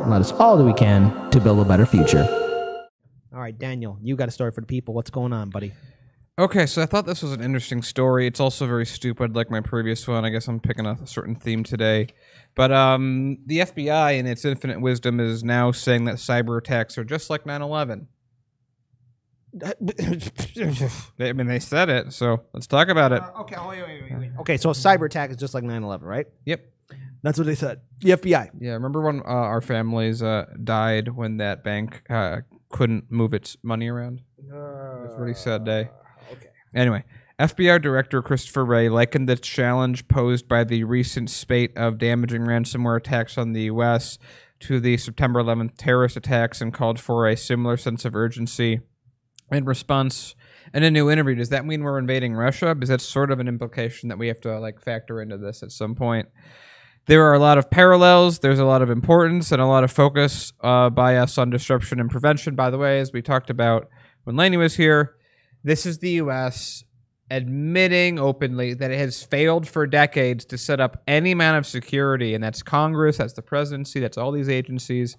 and let us all do we can to build a better future. All right, Daniel, you got a story for the people. What's going on, buddy? Okay, so I thought this was an interesting story. It's also very stupid, like my previous one. I guess I'm picking a certain theme today. But the FBI, in its infinite wisdom, is now saying that cyber attacks are just like 9/11. I mean, they said it, so let's talk about it. Okay, wait. Okay, so a cyber attack is just like 9/11, right? Yep. That's what they said. The FBI. Yeah, remember when our families died when that bank couldn't move its money around? It was a really sad day. Okay. Anyway, FBI Director Christopher Wray likened the challenge posed by the recent spate of damaging ransomware attacks on the U.S. to the September 11th terrorist attacks and called for a similar sense of urgency in response. In a new interview, does that mean we're invading Russia? Because that's sort of an implication that we have to like factor into this at some point. There are a lot of parallels. There's a lot of importance and a lot of focus by us on disruption and prevention. By the way, as we talked about when Laney was here, this is the U.S. admitting openly that it has failed for decades to set up any amount of security, and that's Congress, that's the presidency, that's all these agencies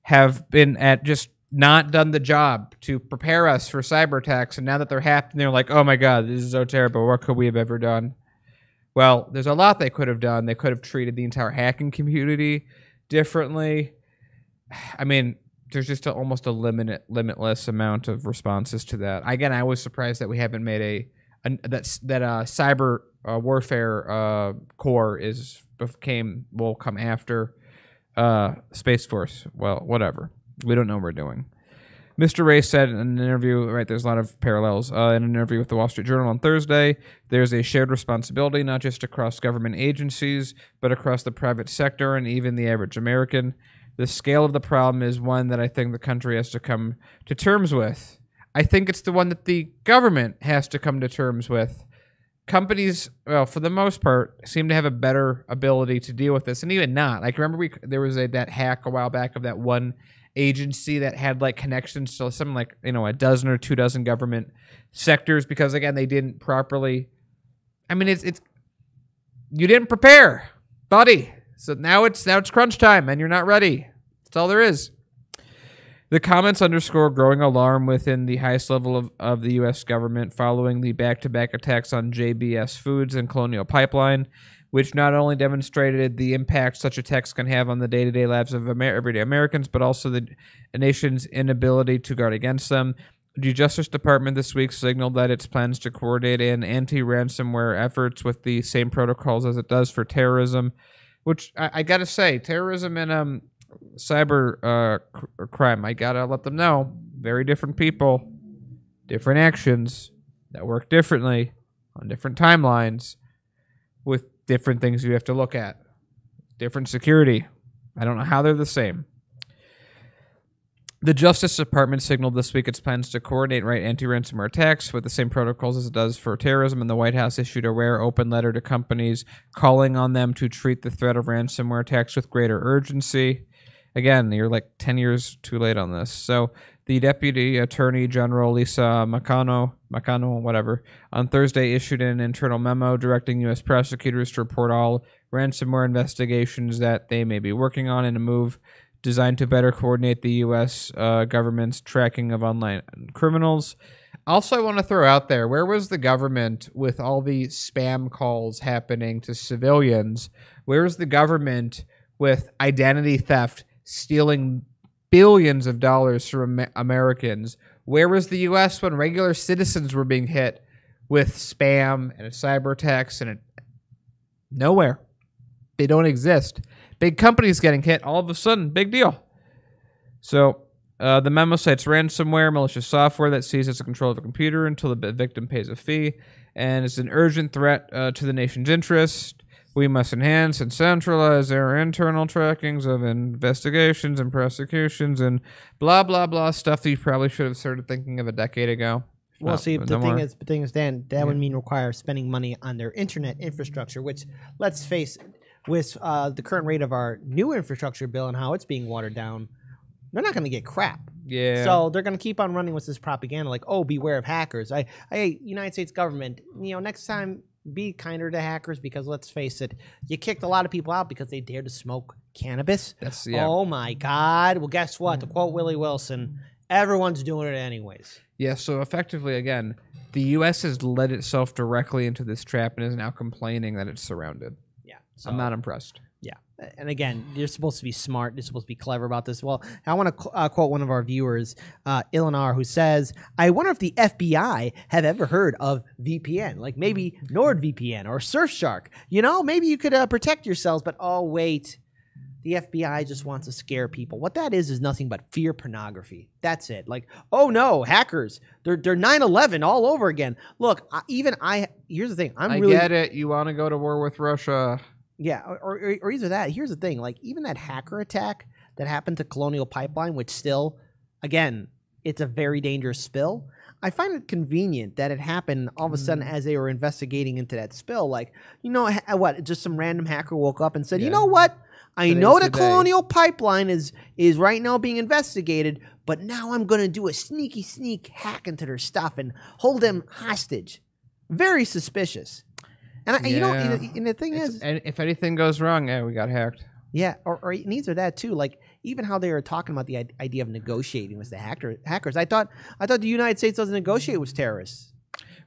have been at just not done the job to prepare us for cyber attacks. And now that they're happening, they're like, oh my God, this is so terrible. What could we have ever done? Well, there's a lot they could have done. They could have treated the entire hacking community differently. I mean, there's just almost a limitless amount of responses to that. Again, I was surprised that we haven't made that cyber warfare core will come after Space Force. Well, whatever. We don't know what we're doing. Mr. Wray said in an interview, right, there's a lot of parallels, in an interview with the Wall Street Journal on Thursday, there's a shared responsibility not just across government agencies, but across the private sector and even the average American. The scale of the problem is one that I think the country has to come to terms with. I think it's the one that the government has to come to terms with. Companies, well, for the most part, seem to have a better ability to deal with this, and even not. Like, remember there was that hack a while back of that one agency that had like connections to something like, a dozen or 24 government sectors because again they didn't properly. I mean, it's you didn't prepare, buddy. So now it's crunch time and you're not ready. That's all there is. The comments underscore growing alarm within the highest level of the U.S. government following the back-to-back attacks on JBS Foods and Colonial Pipeline, which not only demonstrated the impact such attacks can have on the day-to-day lives of everyday Americans, but also the nation's inability to guard against them. The Justice Department this week signaled that its plans to coordinate in anti-ransomware efforts with the same protocols as it does for terrorism, which I got to say, terrorism and cyber crime, I got to let them know, very different people, different actions that work differently on different timelines with different things you have to look at. Different security. I don't know how they're the same. The Justice Department signaled this week its plans to coordinate anti-ransomware attacks with the same protocols as it does for terrorism, and the White House issued a rare open letter to companies calling on them to treat the threat of ransomware attacks with greater urgency. Again, you're like 10 years too late on this. So the Deputy Attorney General Lisa McConnell, whatever, on Thursday issued an internal memo directing U.S. prosecutors to report all ransomware investigations that they may be working on in a move designed to better coordinate the U.S. Government's tracking of online criminals. Also, I want to throw out there, where was the government with all the spam calls happening to civilians? Where is the government with identity theft, stealing billions of dollars from Americans? Where was the U.S. when regular citizens were being hit with spam and cyber attacks? Nowhere. They don't exist. Big companies getting hit, all of a sudden, big deal. So the memo cites ransomware, malicious software that seizes the control of a computer until the victim pays a fee, and it's an urgent threat to the nation's interest. We must enhance and centralize our internal trackings of investigations and prosecutions and blah, blah, blah stuff that you probably should have started thinking of a decade ago. Well, see, the thing is, Dan, that would mean require spending money on their internet infrastructure, which, let's face it, with the current rate of our new infrastructure bill and how it's being watered down, they're not going to get crap. Yeah. So they're going to keep on running with this propaganda like, oh, beware of hackers. United States government, next time be kinder to hackers, because let's face it, you kicked a lot of people out because they dared to smoke cannabis. That's yeah. Oh my God. Well, guess what? To quote Willie Wilson, everyone's doing it anyways. Yeah, so effectively, again, the U.S. has led itself directly into this trap and is now complaining that it's surrounded. Yeah. So, I'm not impressed. Yeah. And again, you're supposed to be smart. You're supposed to be clever about this. Well, I want to quote one of our viewers, Ilanar, who says, I wonder if the FBI have ever heard of VPN, like maybe NordVPN or Surfshark. You know, maybe you could protect yourselves, but oh, wait. The FBI just wants to scare people. What that is nothing but fear pornography. That's it. Like, oh no, hackers. They're 9/11 all over again. Look, here's the thing. I get it. You want to go to war with Russia. Yeah, or either that. Here's the thing. Like, even that hacker attack that happened to Colonial Pipeline, which still, again, it's a very dangerous spill. I find it convenient that it happened all of a sudden as they were investigating into that spill. Like, you know, what? Just some random hacker woke up and said, you know what? I know the Colonial Pipeline is right now being investigated, but now I'm going to do a sneak hack into their stuff and hold them hostage. Very suspicious. And you know, and the thing is, and if anything goes wrong, we got hacked. Yeah, or neither that too. Like, even how they were talking about the idea of negotiating with the hackers. I thought the United States doesn't negotiate with terrorists.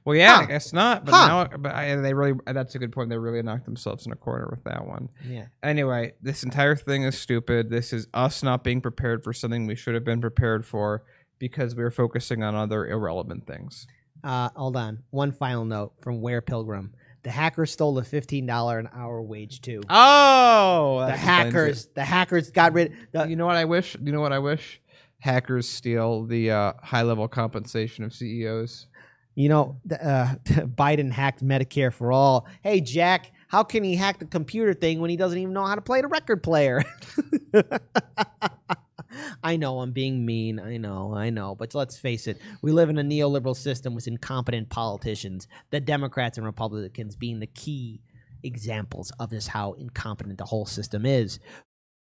Well, yeah, I guess not. But they really, that's a good point. They really knocked themselves in a corner with that one. Yeah. Anyway, this entire thing is stupid. This is us not being prepared for something we should have been prepared for because we were focusing on other irrelevant things. Hold on. One final note from Ware Pilgrim. The hackers stole a $15 an hour wage too. Oh, the hackers got rid. You know what I wish? You know what I wish? Hackers steal the high level compensation of CEOs. You know, Biden hacked Medicare for all. Hey, Jack, how can he hack the computer thing when he doesn't even know how to play the record player? I know I'm being mean. I know. But let's face it. We live in a neoliberal system with incompetent politicians, the Democrats and Republicans being the key examples of this, how incompetent the whole system is.